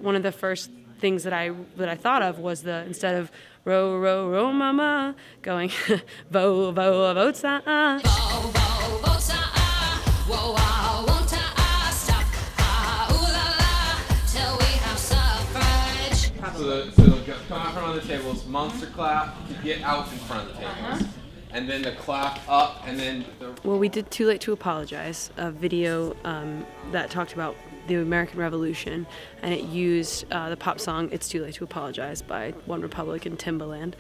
one of the first things that I thought of was instead of row, row, row, mama, going vo, vo, vota, vo, vo, vota, whoa, won't I stop, ooh la la, till we have suffrage. So they'll come out from on the tables, monster clap to get out in front of the tables. And then the clap up, and then Well, we did Too Late to Apologize, a video that talked about the American Revolution, and it used the pop song It's Too Late to Apologize by One Republic and Timbaland.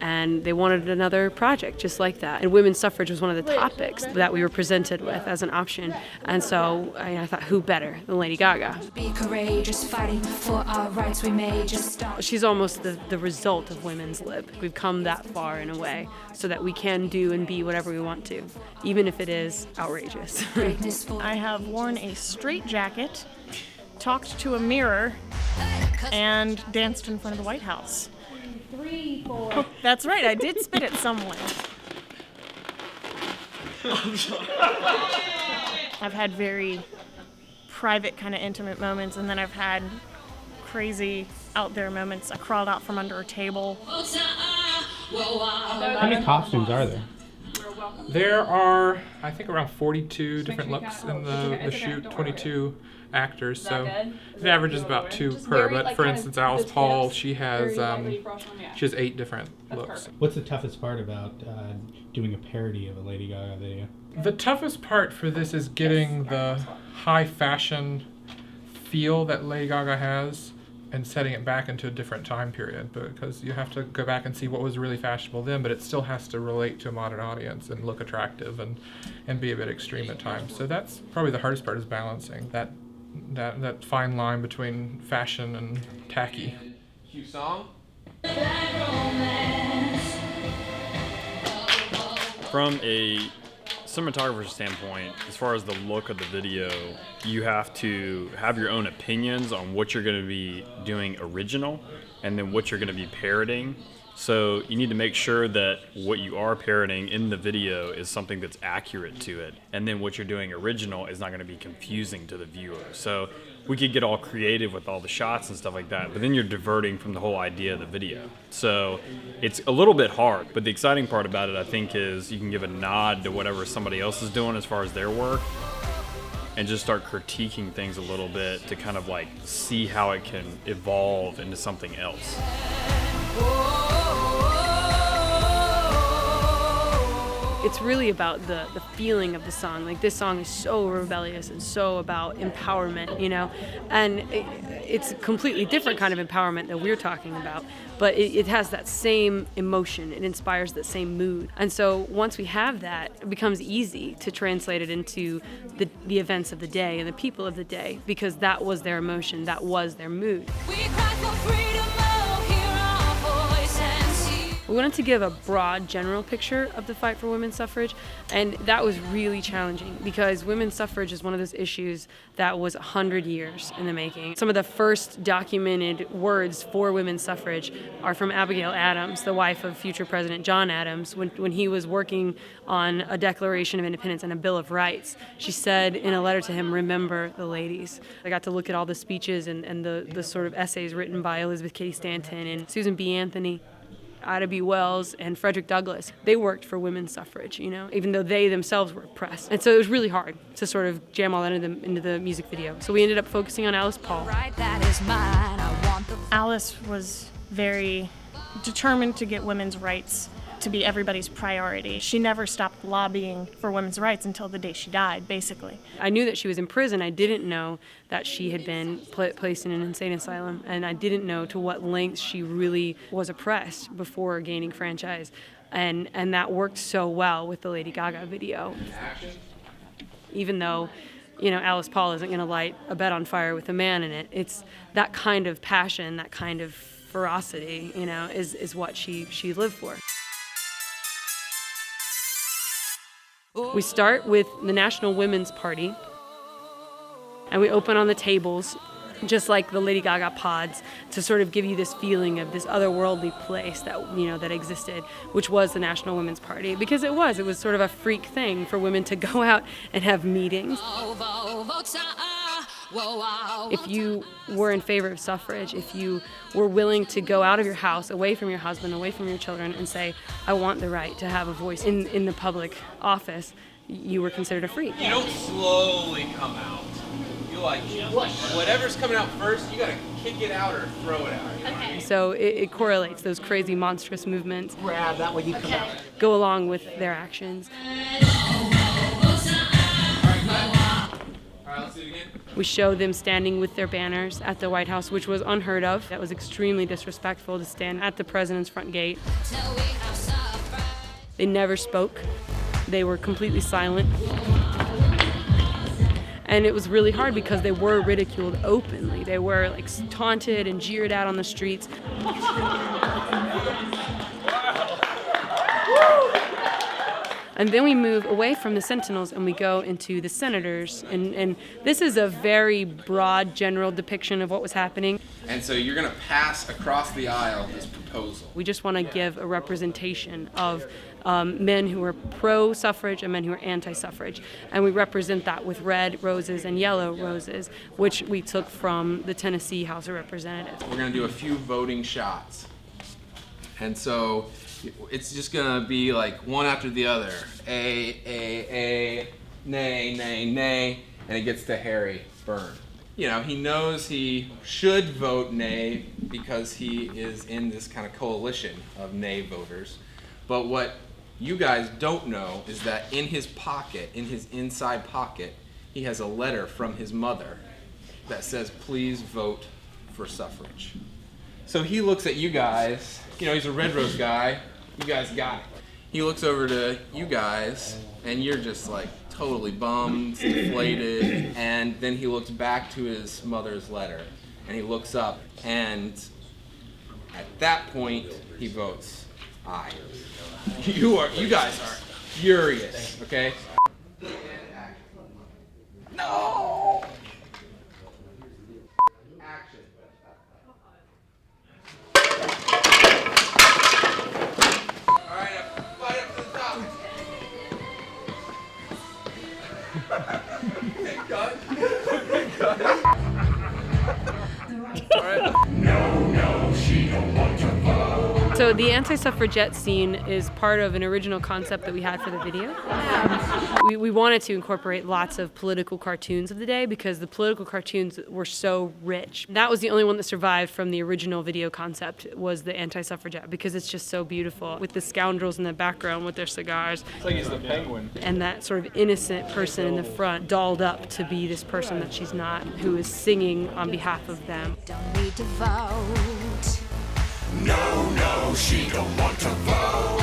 And they wanted another project just like that. And women's suffrage was one of the topics that we were presented with as an option. And so I thought, who better than Lady Gaga? Be courageous, fighting for our rights, we may just stop. She's almost the result of women's lib. We've come that far in a way so that we can do and be whatever we want to, even if it is outrageous. I have worn a straight jacket, talked to a mirror, and danced in front of the White House. 3, 4. Oh, that's right, I did spit at someone. I've had very private, kind of intimate moments, and then I've had crazy out there moments. I crawled out from under a table. How many costumes are there? There are, I think, around 42 different looks in the shoot, 22 actors, so it averages about 2 per. But for instance, Alice Paul, she has 8 different looks. What's the toughest part about doing a parody of a Lady Gaga video? The toughest part for this is getting the high fashion feel that Lady Gaga has and setting it back into a different time period, because you have to go back and see what was really fashionable then, but it still has to relate to a modern audience and look attractive and be a bit extreme at times. So that's probably the hardest part, is balancing that fine line between fashion and tacky. cue song. From a cinematographer's standpoint, as far as the look of the video, you have to have your own opinions on what you're going to be doing original and then what you're going to be parroting. So you need to make sure that what you are parroting in the video is something that's accurate to it, and then what you're doing original is not going to be confusing to the viewer. So we could get all creative with all the shots and stuff like that, but then you're diverting from the whole idea of the video. So it's a little bit hard, but the exciting part about it, I think, is you can give a nod to whatever somebody else is doing as far as their work and just start critiquing things a little bit to kind of like see how it can evolve into something else. It's really about the feeling of the song. Like, this song is so rebellious and so about empowerment, you know? And it's a completely different kind of empowerment that we're talking about, but it has that same emotion. It inspires that same mood. And so once we have that, it becomes easy to translate it into the events of the day and the people of the day, because that was their emotion, that was their mood. We cry for freedom, oh, hear our voice and see. We wanted to give a broad, general picture of the fight for women's suffrage, and that was really challenging because women's suffrage is one of those issues that was 100 years in the making. Some of the first documented words for women's suffrage are from Abigail Adams, the wife of future President John Adams, when he was working on a Declaration of Independence and a Bill of Rights. She said in a letter to him, "Remember the ladies." I got to look at all the speeches and the sort of essays written by Elizabeth Cady Stanton and Susan B. Anthony, Ida B. Wells, and Frederick Douglass. They worked for women's suffrage, you know, even though they themselves were oppressed. And so it was really hard to sort of jam all that into the music video. So we ended up focusing on Alice Paul. Right, that is mine. I want the Alice was very determined to get women's rights to be everybody's priority. She never stopped lobbying for women's rights until the day she died, basically. I knew that she was in prison. I didn't know that she had been placed in an insane asylum, and I didn't know to what lengths she really was oppressed before gaining franchise. And that worked so well with the Lady Gaga video. Even though, you know, Alice Paul isn't going to light a bed on fire with a man in it, it's that kind of passion, that kind of ferocity, you know, is what she lived for. We start with the National Women's Party, and we open on the tables, just like the Lady Gaga pods, to sort of give you this feeling of this otherworldly place that, you know, that existed, which was the National Women's Party, because it was sort of a freak thing for women to go out and have meetings. Whoa, wow. If you were in favor of suffrage, if you were willing to go out of your house, away from your husband, away from your children, and say, I want the right to have a voice in the public office, you were considered a freak. You don't slowly come out. You like, whatever's coming out first, you gotta kick it out or throw it out. Okay. So it correlates, those crazy monstrous movements Grab that way you come out. go along with their actions. Alright, let's do it again. We show them standing with their banners at the White House, which was unheard of. That was extremely disrespectful to stand at the president's front gate. Till we have suffrage. They never spoke. They were completely silent. And it was really hard because they were ridiculed openly. They were like taunted and jeered at on the streets. And then we move away from the Sentinels and we go into the Senators. And this is a very broad, general depiction of what was happening. And so you're gonna pass across the aisle this proposal. We just want to give a representation of men who are pro-suffrage and men who are anti-suffrage. And we represent that with red roses and yellow roses, which we took from the Tennessee House of Representatives. We're gonna do a few voting shots. And so it's just gonna be like one after the other. A, nay, nay, nay, and it gets to Harry Byrne. You know, he knows he should vote nay because he is in this kind of coalition of nay voters. But what you guys don't know is that in his pocket, in his inside pocket, he has a letter from his mother that says, please vote for suffrage. So he looks at you guys, you know, he's a red rose guy, you guys got it. He looks over to you guys, and you're just like totally bummed, deflated, and then he looks back to his mother's letter, and he looks up, and at that point, he votes aye. You guys are furious, okay? No! Action. All right, fight up to the top. Okay, cut. Cut. All right. So the anti-suffragette scene is part of an original concept that we had for the video. We wanted to incorporate lots of political cartoons of the day because the political cartoons were so rich. That was the only one that survived from the original video concept, was the anti-suffragette, because it's just so beautiful with the scoundrels in the background with their cigars. It's like he's the penguin. And that sort of innocent person in the front dolled up to be this person that she's not, who is singing on behalf of them. Don't need to vote. No, she don't want to vote.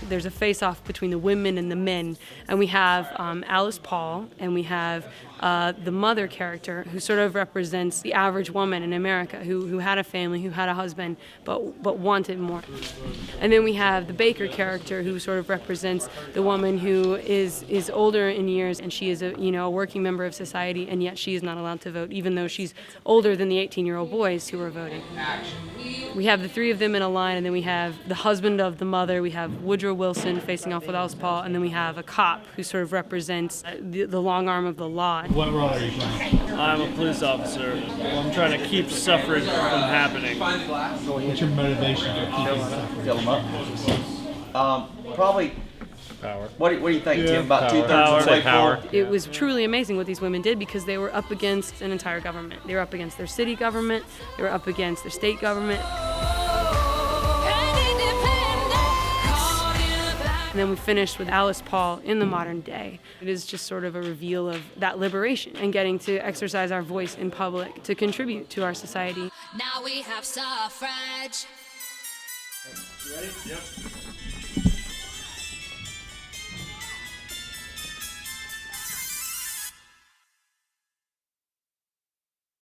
There's a face-off between the women and the men, and we have Alice Paul, and we have the mother character, who sort of represents the average woman in America, who had a family, who had a husband, but wanted more. And then we have the Baker character, who sort of represents the woman who is older in years, and she is a working member of society, and yet she is not allowed to vote, even though she's older than the 18-year-old boys who are voting. We have the three of them in a line, and then we have the husband of the mother, we have Woodrow Wilson facing off with Alice Paul, and then we have a cop who sort of represents the long arm of the law. What role are you playing? I'm a police officer. I'm trying to keep suffrage from happening. What's your motivation for keeping suffrage? Fill them up. Probably. Power. What do you think, Tim? About Power. 2/3 of the way Power. full? It was truly amazing what these women did because they were up against an entire government. They were up against their city government, they were up against their state government. And then we finished with Alice Paul in the modern day. It is just sort of a reveal of that liberation and getting to exercise our voice in public to contribute to our society. Now we have suffrage. You ready? Yep.